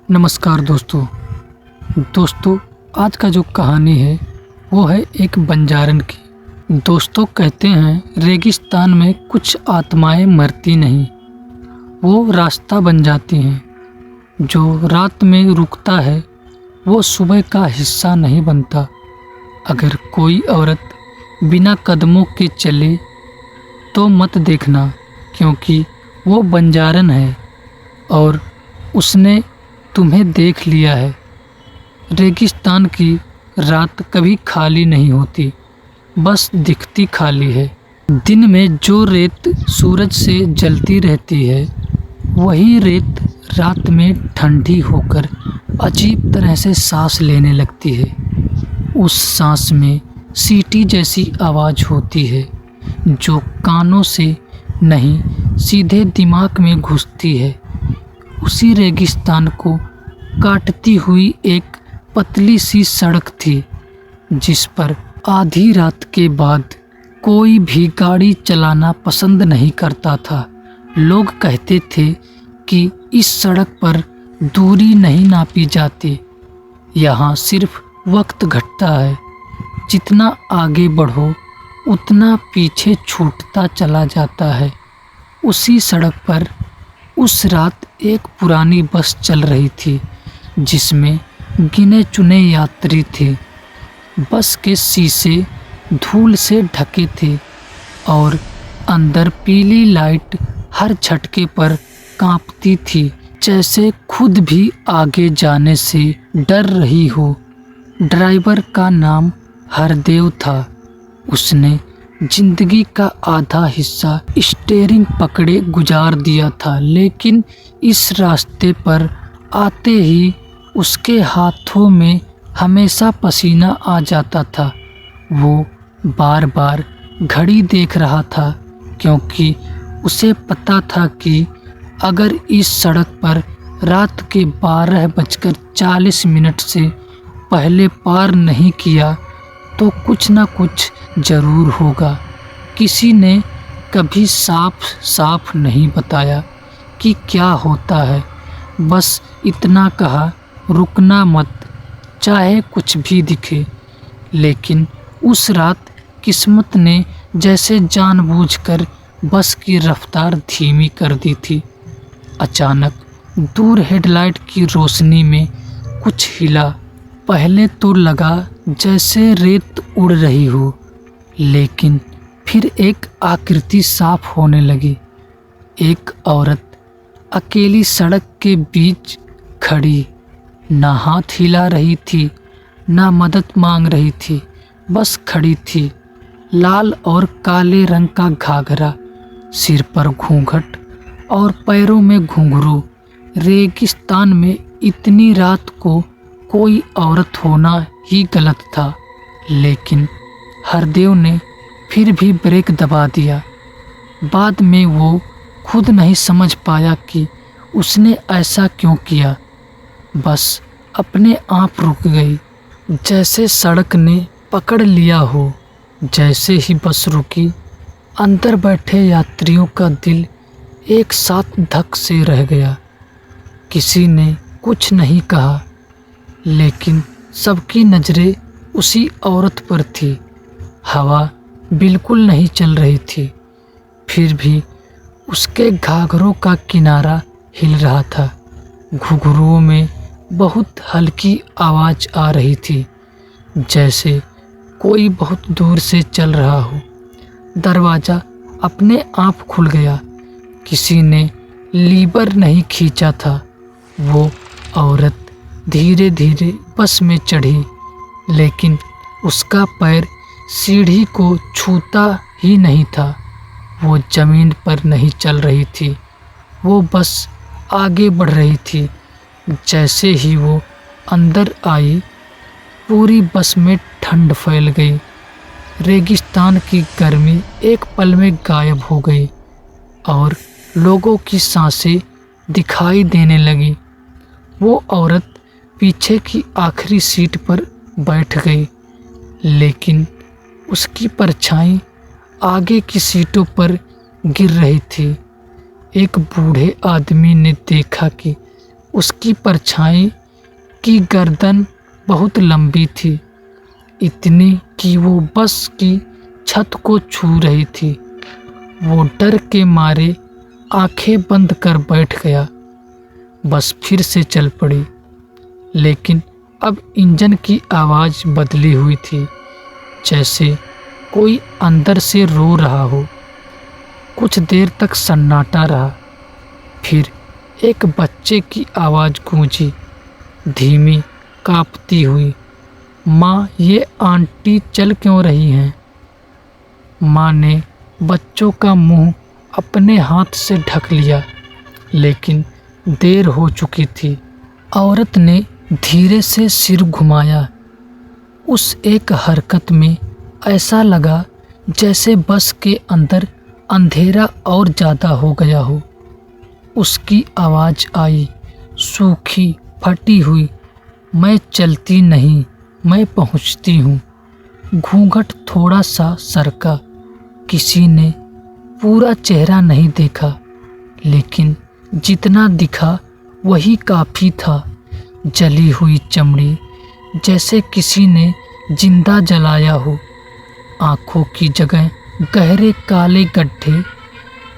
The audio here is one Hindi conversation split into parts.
नमस्कार दोस्तों, आज का जो कहानी है वो है एक बंजारन की। दोस्तों कहते हैं रेगिस्तान में कुछ आत्माएं मरती नहीं, वो रास्ता बन जाती हैं। जो रात में रुकता है वो सुबह का हिस्सा नहीं बनता। अगर कोई औरत बिना कदमों के चले तो मत देखना, क्योंकि वो बंजारन है और उसने तुम्हें देख लिया है। रेगिस्तान की रात कभी खाली नहीं होती, बस दिखती खाली है। दिन में जो रेत सूरज से जलती रहती है, वही रेत रात में ठंडी होकर अजीब तरह से सांस लेने लगती है। उस सांस में सीटी जैसी आवाज़ होती है, जो कानों से नहीं सीधे दिमाग में घुसती है। उसी रेगिस्तान को काटती हुई एक पतली सी सड़क थी, जिस पर आधी रात के बाद कोई भी गाड़ी चलाना पसंद नहीं करता था। लोग कहते थे कि इस सड़क पर दूरी नहीं नापी जाती, यहाँ सिर्फ वक्त घटता है। जितना आगे बढ़ो उतना पीछे छूटता चला जाता है। उसी सड़क पर उस रात एक पुरानी बस चल रही थी, जिसमें गिने चुने यात्री थे। बस के शीशे धूल से ढके थे और अंदर पीली लाइट हर झटके पर कांपती थी, जैसे खुद भी आगे जाने से डर रही हो। ड्राइवर का नाम हरदेव था। उसने जिंदगी का आधा हिस्सा स्टीयरिंग पकड़े गुजार दिया था, लेकिन इस रास्ते पर आते ही उसके हाथों में हमेशा पसीना आ जाता था। वो बार बार घड़ी देख रहा था, क्योंकि उसे पता था कि अगर इस सड़क पर रात के 12:40 से पहले पार नहीं किया तो कुछ न कुछ ज़रूर होगा। किसी ने कभी साफ नहीं बताया कि क्या होता है, बस इतना कहा, रुकना मत, चाहे कुछ भी दिखे। लेकिन उस रात किस्मत ने जैसे जानबूझकर बस की रफ्तार धीमी कर दी थी। अचानक दूर हेडलाइट की रोशनी में कुछ हिला। पहले तो लगा जैसे रेत उड़ रही हो, लेकिन फिर एक आकृति साफ होने लगी। एक औरत अकेली सड़क के बीच खड़ी, ना हाथ हिला रही थी, ना मदद मांग रही थी, बस खड़ी थी। लाल और काले रंग का घाघरा, सिर पर घूंघट और पैरों में घुंघरू। रेगिस्तान में इतनी रात को कोई औरत होना ही गलत था, लेकिन हरदेव ने फिर भी ब्रेक दबा दिया। बाद में वो खुद नहीं समझ पाया कि उसने ऐसा क्यों किया। बस अपने आप रुक गई, जैसे सड़क ने पकड़ लिया हो। जैसे ही बस रुकी, अंदर बैठे यात्रियों का दिल एक साथ धक से रह गया। किसी ने कुछ नहीं कहा, लेकिन सबकी नज़रें उसी औरत पर थी। हवा बिल्कुल नहीं चल रही थी, फिर भी उसके घाघरों का किनारा हिल रहा था। घुंघरुओं में बहुत हल्की आवाज़ आ रही थी, जैसे कोई बहुत दूर से चल रहा हो। दरवाज़ा अपने आप खुल गया। किसी ने लीवर नहीं खींचा था। वो औरत धीरे धीरे बस में चढ़ी, लेकिन उसका पैर सीढ़ी को छूता ही नहीं था। वो ज़मीन पर नहीं चल रही थी, वो बस आगे बढ़ रही थी। जैसे ही वो अंदर आई, पूरी बस में ठंड फैल गई। रेगिस्तान की गर्मी एक पल में गायब हो गई और लोगों की सांसें दिखाई देने लगी। वो औरत पीछे की आखिरी सीट पर बैठ गई, लेकिन उसकी परछाई आगे की सीटों पर गिर रही थी। एक बूढ़े आदमी ने देखा कि उसकी परछाई की गर्दन बहुत लंबी थी, इतनी कि वो बस की छत को छू रही थी। वो डर के मारे आंखें बंद कर बैठ गया। बस फिर से चल पड़ी, लेकिन अब इंजन की आवाज़ बदली हुई थी, जैसे कोई अंदर से रो रहा हो। कुछ देर तक सन्नाटा रहा, फिर एक बच्चे की आवाज़ गूंजी, धीमी, कांपती हुई, माँ, ये आंटी चल क्यों रही हैं? माँ ने बच्चों का मुंह अपने हाथ से ढक लिया, लेकिन देर हो चुकी थी। औरत ने धीरे से सिर घुमाया। उस एक हरकत में ऐसा लगा जैसे बस के अंदर अंधेरा और ज़्यादा हो गया हो। उसकी आवाज़ आई, सूखी, फटी हुई, मैं चलती नहीं, मैं पहुंचती हूँ। घूंघट थोड़ा सा सरका। किसी ने पूरा चेहरा नहीं देखा, लेकिन जितना दिखा वही काफ़ी था। जली हुई चमड़ी, जैसे किसी ने जिंदा जलाया हो। आँखों की जगह गहरे काले गड्ढे,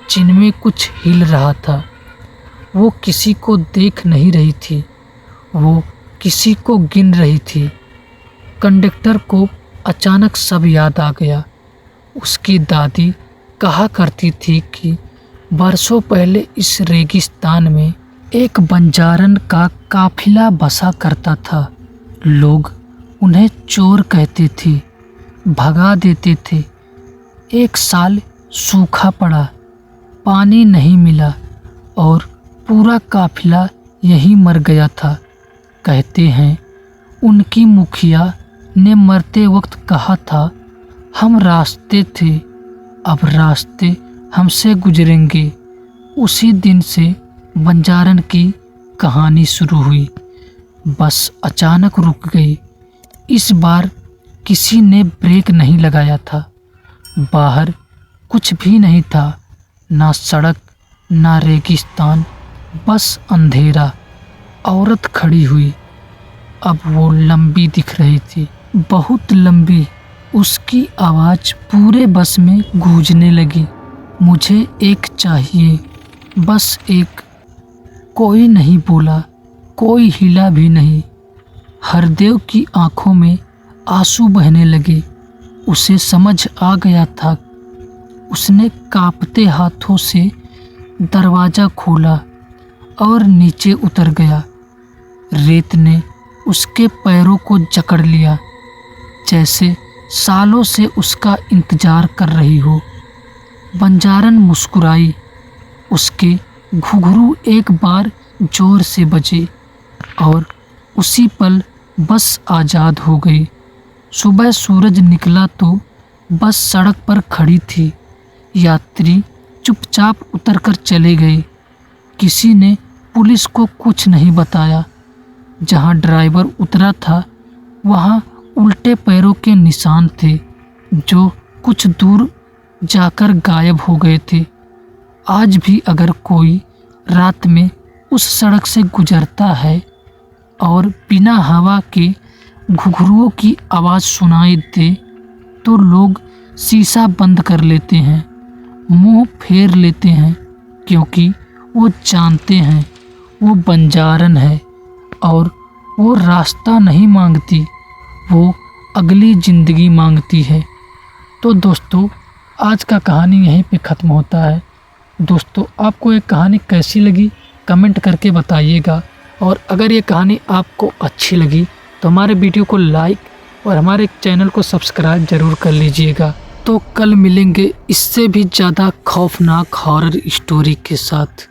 जिनमें कुछ हिल रहा था। वो किसी को देख नहीं रही थी, वो किसी को गिन रही थी। कंडक्टर को अचानक सब याद आ गया। उसकी दादी कहा करती थी कि बरसों पहले इस रेगिस्तान में एक बंजारन का काफिला बसा करता था। लोग उन्हें चोर कहते थे, भगा देते थे। एक साल सूखा पड़ा, पानी नहीं मिला और पूरा काफिला यहीं मर गया था। कहते हैं उनकी मुखिया ने मरते वक्त कहा था, हम रास्ते थे, अब रास्ते हमसे गुजरेंगे। उसी दिन से बंजारन की कहानी शुरू हुई। बस अचानक रुक गई। इस बार किसी ने ब्रेक नहीं लगाया था। बाहर कुछ भी नहीं था, ना सड़क, ना रेगिस्तान, बस अंधेरा। औरत खड़ी हुई। अब वो लंबी दिख रही थी, बहुत लंबी। उसकी आवाज़ पूरे बस में गूंजने लगी, मुझे एक चाहिए, बस एक। कोई नहीं बोला, कोई हिला भी नहीं। हरदेव की आंखों में आंसू बहने लगे। उसे समझ आ गया था। उसने कांपते हाथों से दरवाज़ा खोला और नीचे उतर गया। रेत ने उसके पैरों को जकड़ लिया, जैसे सालों से उसका इंतजार कर रही हो। बंजारन मुस्कुराई। उसके घुंघरू एक बार जोर से बजे और उसी पल बस आज़ाद हो गई। सुबह सूरज निकला तो बस सड़क पर खड़ी थी। यात्री चुपचाप उतरकर चले गए। किसी ने पुलिस को कुछ नहीं बताया। जहां ड्राइवर उतरा था वहां उल्टे पैरों के निशान थे, जो कुछ दूर जाकर गायब हो गए थे। आज भी अगर कोई रात में उस सड़क से गुजरता है और बिना हवा के घुंघरुओं की आवाज़ सुनाई दे, तो लोग शीशा बंद कर लेते हैं, मुंह फेर लेते हैं, क्योंकि वो जानते हैं वो बंजारन है और वो रास्ता नहीं मांगती, वो अगली ज़िंदगी मांगती है। तो दोस्तों, आज का कहानी यहीं पे ख़त्म होता है। दोस्तों, आपको ये कहानी कैसी लगी कमेंट करके बताइएगा, और अगर ये कहानी आपको अच्छी लगी तो हमारे वीडियो को लाइक और हमारे चैनल को सब्सक्राइब ज़रूर कर लीजिएगा। तो कल मिलेंगे इससे भी ज़्यादा खौफनाक हॉरर स्टोरी के साथ।